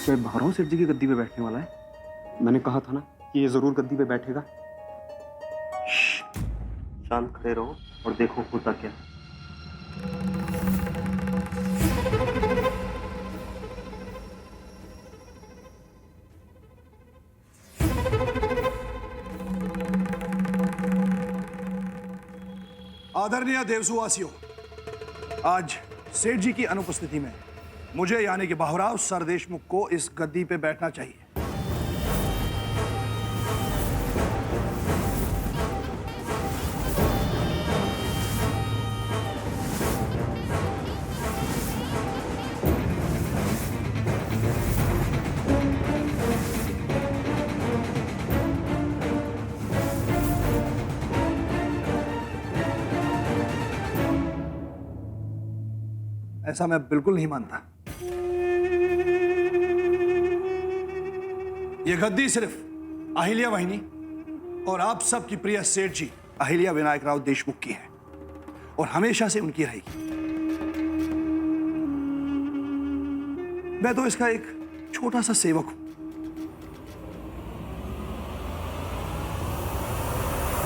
क्या भावराव सेठ जी की गद्दी पे बैठने वाला है? मैंने कहा था ना कि ये जरूर गद्दी पे बैठेगा। शांत खड़े रहो और देखो होता क्या। आदरणीय देवसुवासियों, आज सेठ जी की अनुपस्थिति में मुझे यानी कि भावराव सर देशमुख को इस गद्दी पे बैठना चाहिए। ऐसा मैं बिल्कुल नहीं मानता। यह गद्दी सिर्फ अहिल्या वाहिनी और आप सबकी प्रिय सेठ जी अहिल्या विनायक राव देशमुख की है और हमेशा से उनकी रहेगी। मैं तो इसका एक छोटा सा सेवक हूं।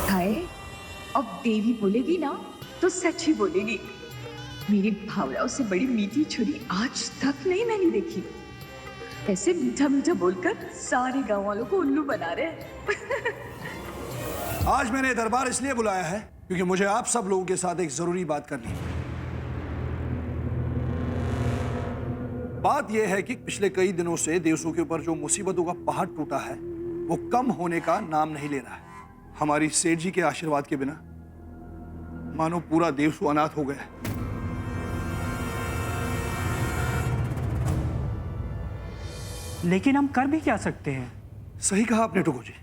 हाय, अब देवी बोलेगी ना तो सच ही बोलेगी। मेरी भावराव से बड़ी मीठी छुरी आज तक नहीं मैंने देखी। ऐसे मीठा मीठा बोलकर सारे गांव वालों को उल्लू बना रहे हैं। आज मैंने दरबार इसलिए बुलाया है क्योंकि मुझे आप सब लोगों के साथ एक जरूरी बात करनी है। बात यह है कि पिछले कई दिनों से देवसू के ऊपर जो मुसीबतों का पहाड़ टूटा है वो कम होने का नाम नहीं ले रहा है। हमारी सेठ जी के आशीर्वाद के बिना मानो पूरा देवसू अनाथ हो गया है। लेकिन हम कर भी क्या सकते हैं? सही कहा आपने टुकू जी,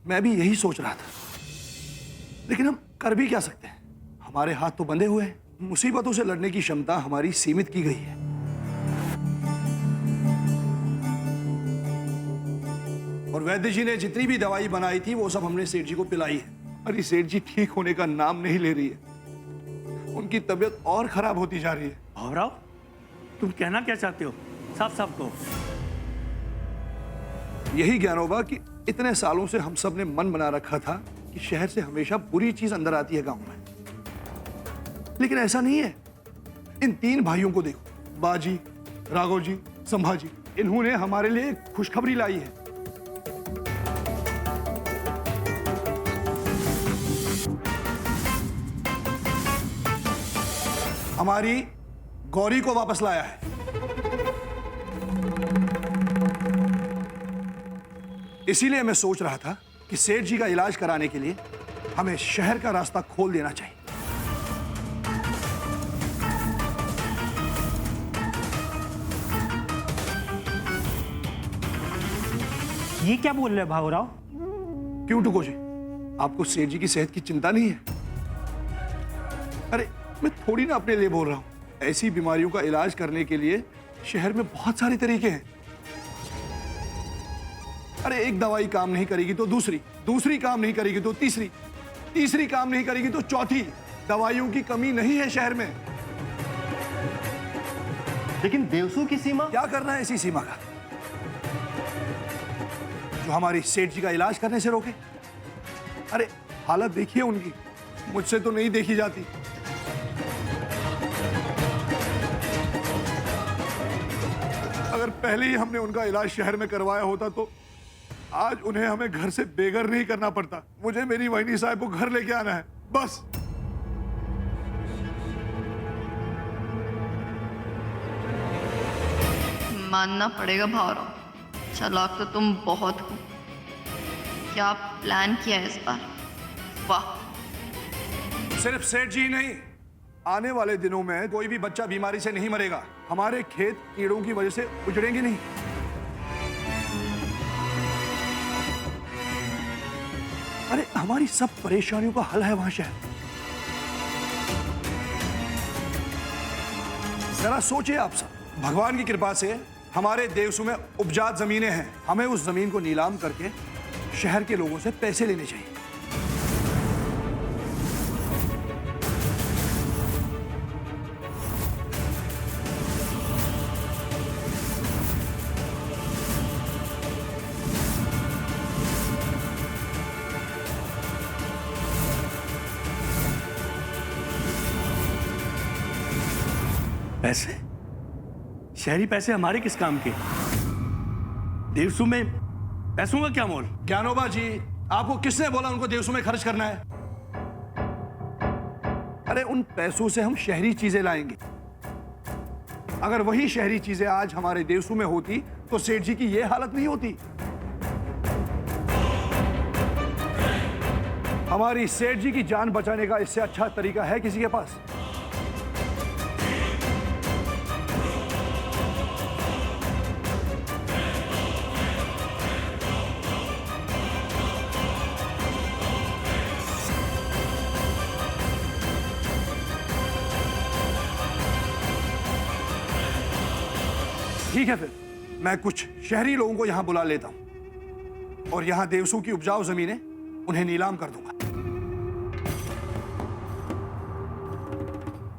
मैं भी यही सोच रहा था। लेकिन हम कर भी क्या सकते हैं? हमारे हाथ तो बंधे हुए हैं। मुसीबतों से लड़ने की क्षमता हमारी सीमित की गई है। और वैद्य जी ने जितनी भी दवाई बनाई थी वो सब हमने सेठ जी को पिलाई है। अरे सेठ जी ठीक होने का नाम नहीं ले रही है। उनकी तबीयत और खराब होती जा रही है। भावराव, तुम कहना क्या चाहते हो? साफ साफ कहो। यही ज्ञानोबा कि इतने सालों से हम सब ने मन बना रखा था कि शहर से हमेशा बुरी चीज अंदर आती है गांव में, लेकिन ऐसा नहीं है। इन तीन भाइयों को देखो, बाजी, राघव जी, संभाजी, इन्होंने हमारे लिए एक खुशखबरी लाई है। हमारी गौरी को वापस लाया है। इसीलिए मैं सोच रहा था कि सेठ जी का इलाज कराने के लिए हमें शहर का रास्ता खोल देना चाहिए। ये क्या बोल रहे हैं भावराव? क्यों टुको जी, आपको सेठ जी की सेहत की चिंता नहीं है? अरे मैं थोड़ी ना अपने लिए बोल रहा हूं। ऐसी बीमारियों का इलाज करने के लिए शहर में बहुत सारे तरीके हैं। अरे एक दवाई काम नहीं करेगी तो दूसरी, दूसरी काम नहीं करेगी तो तीसरी, तीसरी काम नहीं करेगी तो चौथी। दवाइयों की कमी नहीं है शहर में। लेकिन देवसू की सीमा? क्या करना है इसी सीमा का जो हमारी सेठ जी का इलाज करने से रोके? अरे हालत देखिए उनकी, मुझसे तो नहीं देखी जाती। अगर पहले ही हमने उनका इलाज शहर में करवाया होता तो आज उन्हें हमें घर से बेघर नहीं करना पड़ता। मुझे मेरी वाहिनी साहब को घर लेके आना है, बस। मानना पड़ेगा भावराव, चालाक तो तुम बहुत हो। क्या प्लान किया है इस बार? वाह। सिर्फ सेठ जी नहीं, आने वाले दिनों में कोई भी बच्चा बीमारी से नहीं मरेगा। हमारे खेत कीड़ों की वजह से उजड़ेंगे नहीं। अरे हमारी सब परेशानियों का हल है वहां शहर। जरा सोचिए आप सब, भगवान की कृपा से हमारे देवसू में उपजात जमीनें हैं। हमें उस जमीन को नीलाम करके शहर के लोगों से पैसे लेने चाहिए। पैसे? शहरी पैसे हमारे किस काम के? देवसू में पैसों का क्या मोल? ज्ञानोबा जी, आपको किसने बोला उनको देवसू में खर्च करना है? अरे उन पैसों से हम शहरी चीजें लाएंगे। अगर वही शहरी चीजें आज हमारे देवसू में होती तो सेठ जी की यह हालत नहीं होती। हमारी सेठ जी की जान बचाने का इससे अच्छा तरीका है किसी के पास? ठीक है, फिर मैं कुछ शहरी लोगों को यहां बुला लेता हूं और यहां देवसू की उपजाऊ जमीनें उन्हें नीलाम कर दूंगा।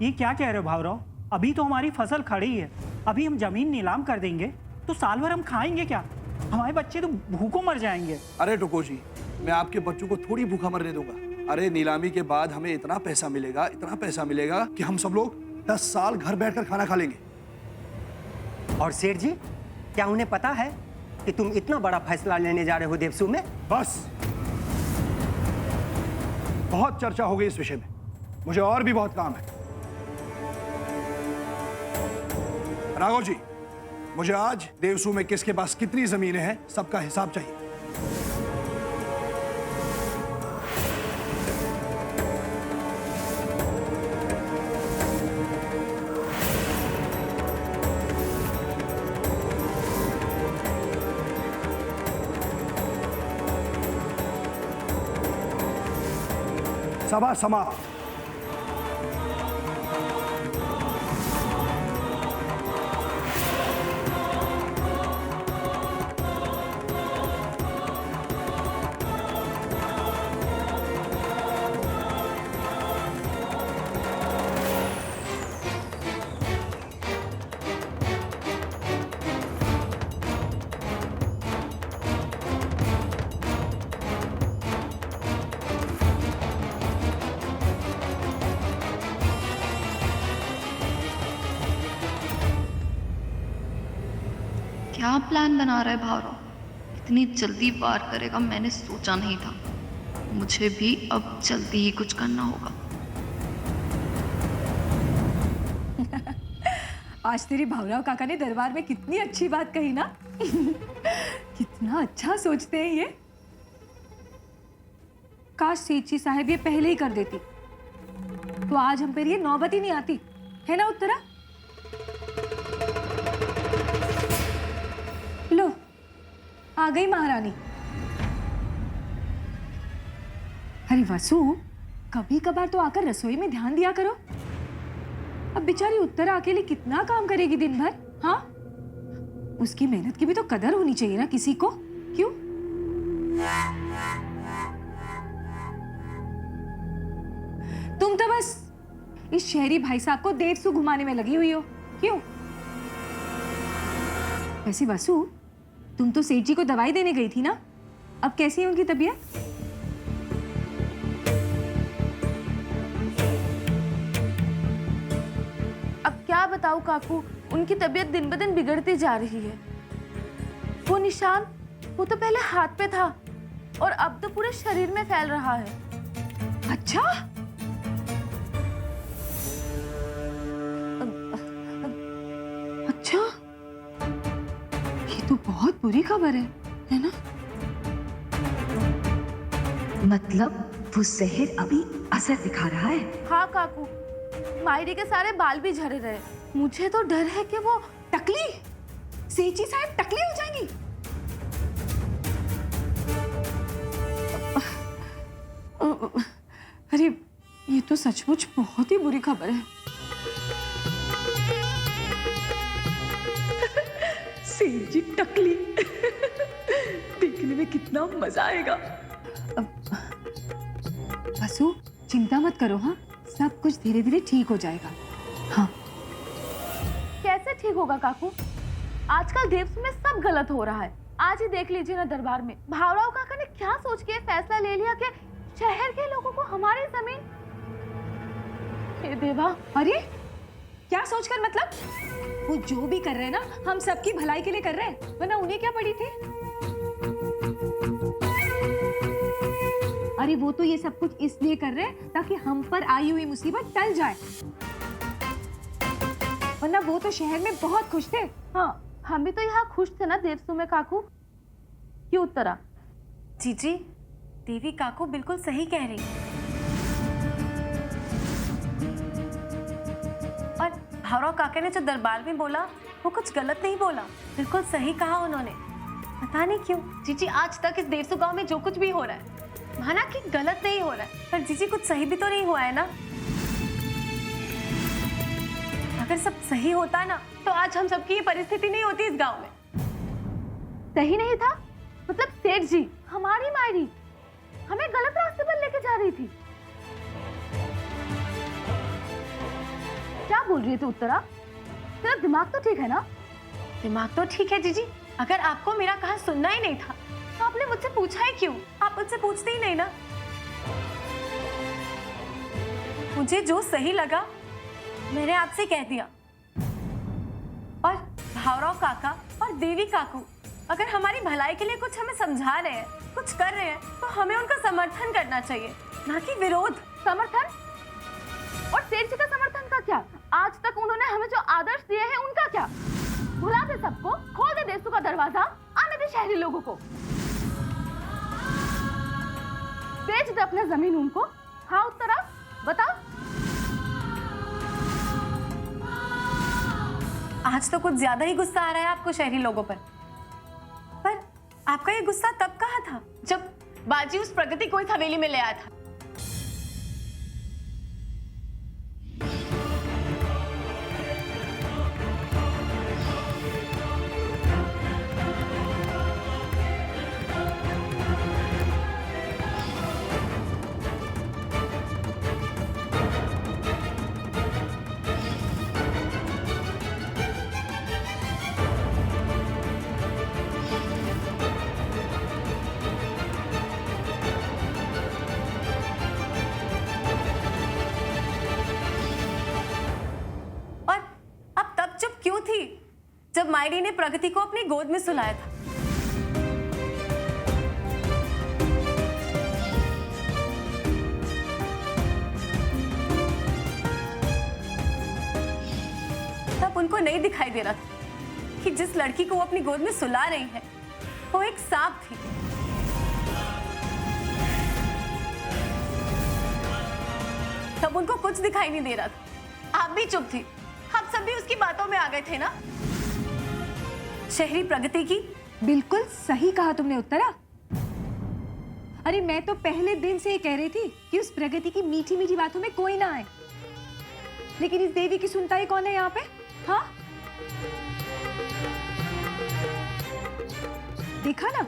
ये क्या कह रहे हो भावराव? अभी तो हमारी फसल खड़ी है, अभी हम जमीन नीलाम कर देंगे तो साल भर हम खाएंगे क्या? हमारे बच्चे तो भूखों मर जाएंगे। अरे टुको जी, मैं आपके बच्चों को थोड़ी भूखा मरने दूंगा। अरे नीलामी के बाद हमें इतना पैसा मिलेगा कि हम सब लोग 10 साल घर बैठकर खाना खा लेंगे। और सेठ जी, क्या उन्हें पता है कि तुम इतना बड़ा फैसला लेने जा रहे हो देवसू में? बस, बहुत चर्चा हो गई इस विषय में, मुझे और भी बहुत काम है। राघव जी, मुझे आज देवसू में किसके पास कितनी जमीनें हैं सबका हिसाब चाहिए। सभा समाप्त। क्या प्लान बना रहा है भावराव? इतनी जल्दी पार करेगा मैंने सोचा नहीं था। मुझे भी अब जल्दी ही कुछ करना होगा। आज तेरी भावराव काका ने दरबार में कितनी अच्छी बात कही ना। कितना अच्छा सोचते हैं ये। काश सेठी साहब ये पहले ही कर देती तो आज हम पर ये नौबत ही नहीं आती, है ना उत्तरा? लो, आ गई महारानी। अरे वसु, कभी कभार तो आकर रसोई में ध्यान दिया करो। अब बेचारी उत्तरा अकेली कितना काम करेगी दिन भर? हाँ, उसकी मेहनत की भी तो कदर होनी चाहिए ना किसी को, क्यों? तुम तो बस इस शहरी भाई साहब को देवसू घुमाने में लगी हुई हो, क्यों? वैसे वसु, तुम तो सेठ जी को दवाई देने गई थी ना, अब कैसी है उनकी तबीयत? अब क्या बताऊं काकू, उनकी तबीयत दिन ब दिन बिगड़ती जा रही है। वो निशान, वो तो पहले हाथ पे था और अब तो पूरे शरीर में फैल रहा है। अच्छा, अच्छा, ये तो बहुत बुरी खबर है ना? मतलब वो जहर अभी असर दिखा रहा है? हाँ काकू, मायरी के सारे बाल भी झड़ रहे। मुझे तो डर है कि वो टकली, सेठी साहब टकली हो जाएंगी। अरे ये तो सचमुच बहुत ही बुरी खबर है। सेठ जी टकली, देखने में कितना मजा आएगा। वसु, चिंता मत करो, हाँ, सब कुछ धीरे धीरे ठीक हो जाएगा। हाँ, कैसे ठीक होगा काकू? आजकल देवसू में सब गलत हो रहा है। आज ही देख लीजिए ना दरबार में भावराव काका ने क्या सोच के फैसला ले लिया कि शहर के लोगों को हमारी जमीन। हे देवा, अरे क्या सोचकर मतलब? वो जो भी कर रहे हैं ना, हम सबकी भलाई के लिए कर रहे हैं, वरना उन्हें क्या पड़ी थी? अरे वो तो ये सब कुछ इसलिए कर रहे हैं ताकि हम पर आई हुई मुसीबत टल जाए, वरना वो तो शहर में बहुत खुश थे। हाँ, हम भी तो यहाँ खुश थे ना देवसू में काकू। क्यों उत्तरा? जीजी, देवी काकू बिल्कुल सही कह रही है। और भावराव काका ने जो दरबार में बोला वो कुछ गलत नहीं बोला, बिल्कुल सही कहा उन्होंने। पता नहीं क्यों जीजी आज तक इस देवसू गांव में जो कुछ भी हो रहा है माना कि गलत नहीं हो रहा है, पर जीजी कुछ सही भी तो नहीं हुआ है ना। अगर सब सही होता ना तो आज हम सबकी ये परिस्थिति नहीं होती इस गांव में। सही नहीं था मतलब सेठ जी हमारी मायरी हमें गलत रास्ते पर लेके जा रही थी। क्या बोल रही है तू उत्तरा? तेरा दिमाग तो ठीक है ना? दिमाग तो ठीक है जीजी, अगर आपको मेरा कहा सुनना ही नहीं था तो आपने मुझसे पूछा ही क्यों? आप मुझसे पूछते ही नहीं ना। मुझे जो सही लगा मैंने आपसे कह दिया। और भावराव काका और देवी काकू अगर हमारी भलाई के लिए कुछ हमें समझा रहे हैं, कुछ कर रहे हैं, तो हमें उनका समर्थन करना चाहिए, ना कि विरोध। समर्थन? और सेठ जी का समर्थन का क्या? आज तक उन्होंने हमें जो आदर्श दिए हैं उनका क्या? भुला दे सबको, खोल दे देशों का दरवाजा, आने दे शहरी लोगों को, बेच दे अपना जमीन उनको। हाँ उत्तरा बताओ। आज तो कुछ ज्यादा ही गुस्सा आ रहा है आपको शहरी लोगों पर आपका ये गुस्सा तब कहा था जब बाजी उस प्रगति को इस हवेली में ले आया था। जब मायरी ने प्रगति को अपनी गोद में सुलाया था। तब उनको नहीं दिखाई दे रहा था कि जिस लड़की को वो अपनी गोद में सुला रही है वो एक सांप थी। तब उनको कुछ दिखाई नहीं दे रहा था। आप भी चुप थी, आप सब भी उसकी बातों में आ गए थे ना, शहरी प्रगति की। बिल्कुल सही कहा तुमने उत्तरा। अरे मैं तो पहले दिन से ही कह रही थी कि उस प्रगति की मीठी मीठी बातों में कोई ना आए, लेकिन इस देवी की सुनता ही कौन है यहाँ पे? हाँ देखा ना,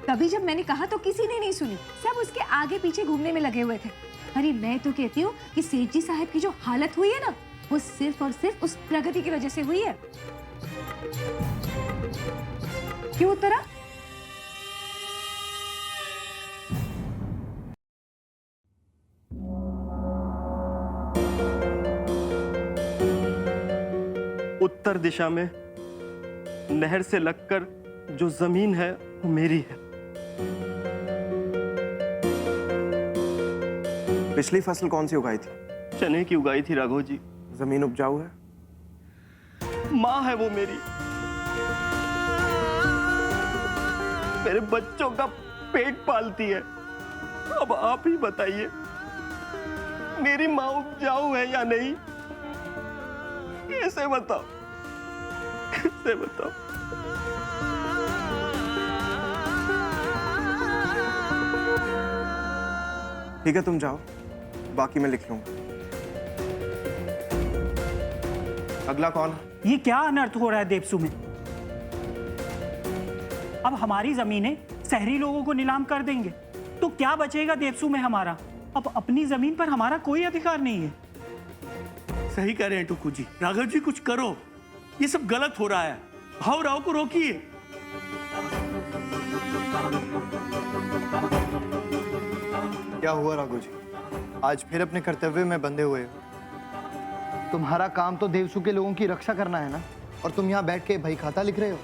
तभी जब मैंने कहा तो किसी ने नहीं सुनी, सब उसके आगे पीछे घूमने में लगे हुए थे। अरे मैं तो कहती हूँ कि सेठ जी साहब की जो हालत हुई है ना वो सिर्फ और सिर्फ उस प्रगति की वजह से हुई है। क्यों उत्तरा? उत्तर दिशा में नहर से लगकर जो जमीन है वो मेरी है। पिछली फसल कौन सी उगाई थी? चने की उगाई थी राघव जी। जमीन उपजाऊ है? माँ है वो मेरी, मेरे बच्चों का पेट पालती है। अब आप ही बताइए मेरी माँ उपजाऊ है या नहीं? कैसे बताओ, कैसे बताओ? ठीक है तुम जाओ, बाकी मैं लिख लूंगा। अगला कौन? ये क्या अनर्थ हो रहा है देवसू में? अब हमारी जमीनें शहरी लोगों को नीलाम कर देंगे तो क्या बचेगा देवसू में हमारा? अब अपनी जमीन पर हमारा कोई अधिकार नहीं है। सही कह रहे हैं टुकू जी। राघव जी कुछ करो, ये सब गलत हो रहा है। भावराव को रोकिए। क्या हुआ राघव जी? आज फिर अपने कर्तव्य में बंधे हुए हो? तुम्हारा काम तो देवसू के लोगों की रक्षा करना है ना, और तुम यहाँ बैठ के भाई खाता लिख रहे हो।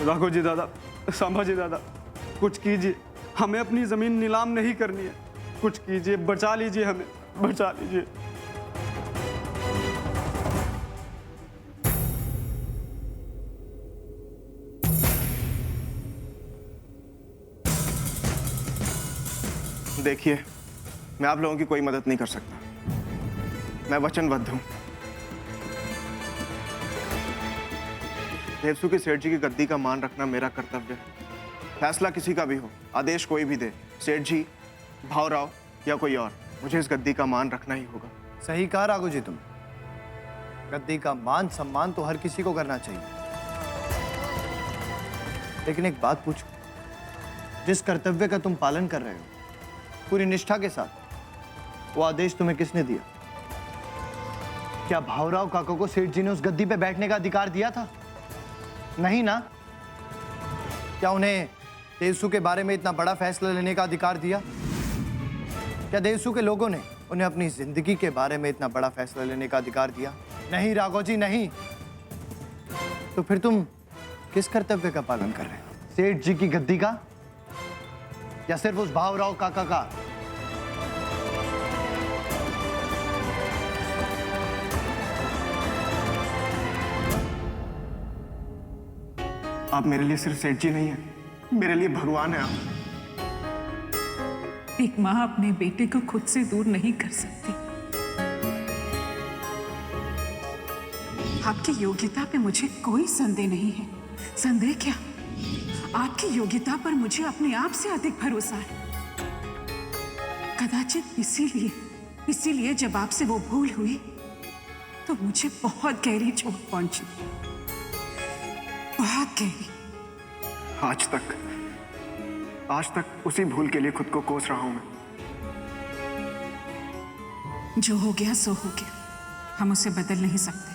राघव जी दादा, संभाजी दादा, कुछ कीजिए, हमें अपनी जमीन नीलाम नहीं करनी है। कुछ कीजिए, बचा लीजिए, हमें बचा लीजिए। देखिए, मैं आप लोगों की कोई मदद नहीं कर सकता। मैं वचनबद्ध हूं। देवसू के सेठ जी की गद्दी का मान रखना मेरा कर्तव्य है। फैसला किसी का भी हो, आदेश कोई भी दे, सेठ जी, भावराव या कोई और, मुझे इस गद्दी का मान रखना ही होगा। सही कहा राघव जी, तुम गद्दी का मान सम्मान तो हर किसी को करना चाहिए, लेकिन एक बात पूछो, जिस कर्तव्य का तुम पालन कर रहे हो पूरी निष्ठा के साथ, वो आदेश तुम्हें किसने दिया? क्या भावराव काका को सेठ जी ने उस गद्दी पे बैठने का अधिकार दिया था? नहीं ना। क्या उन्हें देवसू के बारे में इतना बड़ा फैसला लेने का अधिकार दिया? क्या देवसू के लोगों ने उन्हें अपनी जिंदगी के बारे में इतना बड़ा फैसला लेने का अधिकार दिया? नहीं राघव जी, नहीं। तो फिर तुम किस कर्तव्य का पालन कर रहे हो? सेठ जी की गद्दी का, या सिर्फ उस भावराव काका का? आप मेरे लिए सिर्फ सेठ जी नहीं है, मेरे लिए भगवान है आप। एक माँ अपने बेटे को खुद से दूर नहीं कर सकती। आपकी योग्यता पे मुझे कोई संदेह नहीं है। संदेह क्या, आपकी योग्यता पर मुझे अपने आप से अधिक भरोसा है। कदाचित इसीलिए जब आपसे वो भूल हुई तो मुझे बहुत गहरी चोट पहुंची, बहुत गहरी। आज तक उसी भूल के लिए खुद को कोस रहा हूं मैं। जो हो गया सो हो गया, हम उसे बदल नहीं सकते।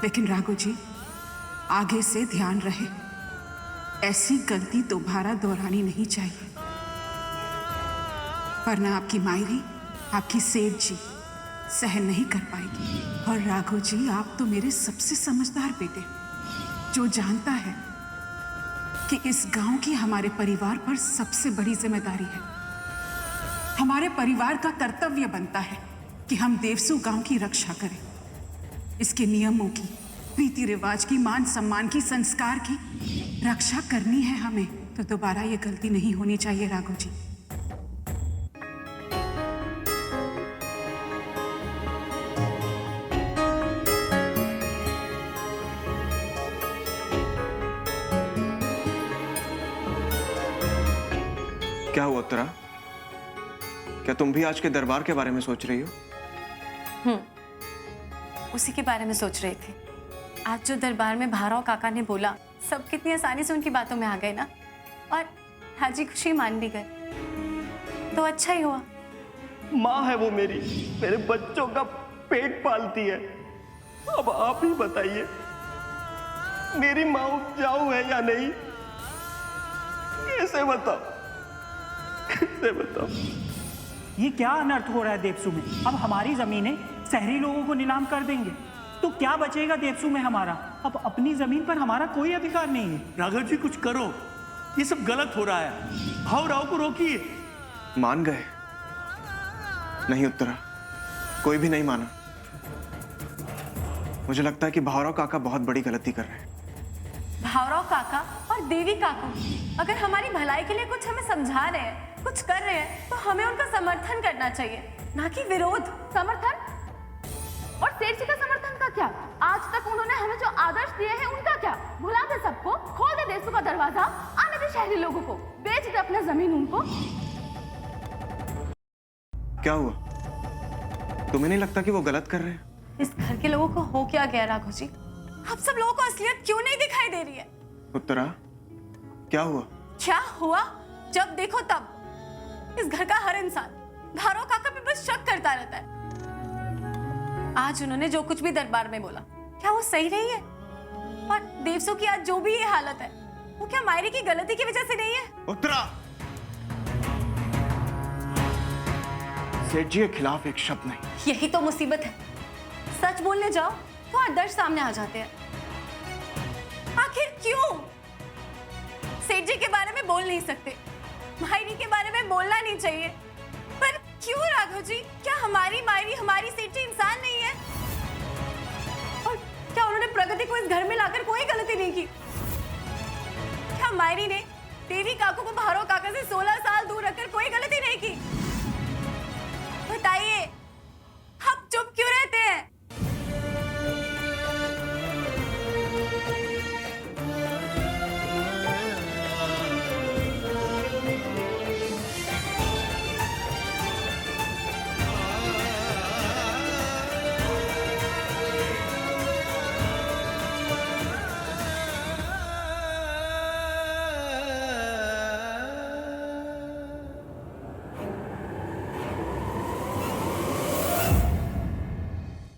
लेकिन राघव जी, आगे से ध्यान रहे, ऐसी गलती दोबारा दोहरानी नहीं चाहिए, वरना आपकी मायरी, आपकी सेठ जी सहन नहीं कर पाएगी। और राघव जी, आप तो मेरे सबसे समझदार बेटे, जो जानता है कि इस गांव की हमारे परिवार पर सबसे बड़ी जिम्मेदारी है। हमारे परिवार का कर्तव्य बनता है कि हम देवसू गांव की रक्षा करें, इसके नियमों की, रीति रिवाज की, मान सम्मान की, संस्कार की रक्षा करनी है हमें। तो दोबारा ये गलती नहीं होनी चाहिए राघव जी। क्या हुआ उत्तरा? क्या तुम भी आज के दरबार के बारे में सोच रही हो? उसी के बारे में सोच रही थी। आज जो दरबार में भावराव काका ने बोला, सब कितनी आसानी से उनकी बातों में आ गए ना, और हाजी खुशी मान भी गए, तो अच्छा ही हुआ। माँ है वो मेरी, मेरे बच्चों का पेट पालती है। अब आप ही बताइए, मेरी माँ उपजाऊ है या नहीं? कैसे बताओ, कैसे बताओ? ये क्या अनर्थ हो रहा है देवसू में? अब हमारी जमीनें शहरी लोगों को नीलाम कर देंगे तो क्या बचेगा देवसू में हमारा? अब अपनी जमीन पर हमारा कोई अधिकार नहीं है। राघव जी, कुछ करो, ये सब गलत हो रहा है। भावराव को रोकिए। मान गए? नहीं उत्तरा, कोई भी नहीं माना। मुझे लगता है कि भावराव काका बहुत बड़ी गलती कर रहे हैं। भावराव काका और देवी काकू अगर हमारी भलाई के लिए कुछ हमें समझा रहे हैं, कुछ कर रहे हैं, तो हमें उनका समर्थन करना चाहिए, ना कि विरोध। समर्थन? और सेठ जी का समर्थन का क्या? आज तक उन्होंने हमें जो आदर्श दिए हैं उनका क्या? भुला दे सबको, खोल दे देशों का दरवाजा, आने दे शहरी लोगों को, बेच दे अपना जमीन उनको। क्या हुआ? तुम्हें नहीं लगता कि वो गलत कर रहे हैं? इस घर के लोगों को हो क्या गया राघव जी? आप सब लोगों को असलियत क्यों नहीं दिखाई दे रही है? उत्तरा, क्या हुआ? क्या हुआ? जब देखो तब इस घर का हर इंसान भावराव काका पे बस शक करता रहता है। आज उन्होंने जो कुछ भी दरबार में बोला, क्या वो सही नहीं है? और देवसू की आज जो भी ये हालत है, वो क्या मायरी की गलती की वजह से नहीं है? उत्तरा, सेठ जी के खिलाफ एक शब्द नहीं। यही तो मुसीबत है, सच बोलने जाओ तो आदर्श सामने आ जाते हैं। आखिर क्यों? सेठ जी के बारे में बोल नहीं सकते, मायरी के बारे में बोलना नहीं चाहिए, पर क्यों राघव जी? क्या हमारी मायरी, हमारी सेठ जी इंसान नहीं है? और क्या उन्होंने प्रगति को इस घर में लाकर कोई गलती नहीं की? क्या मायरी ने देवी काकू को भारो काका से 16 साल दूर रखकर कोई गलती नहीं की? बताइए, आप चुप क्यों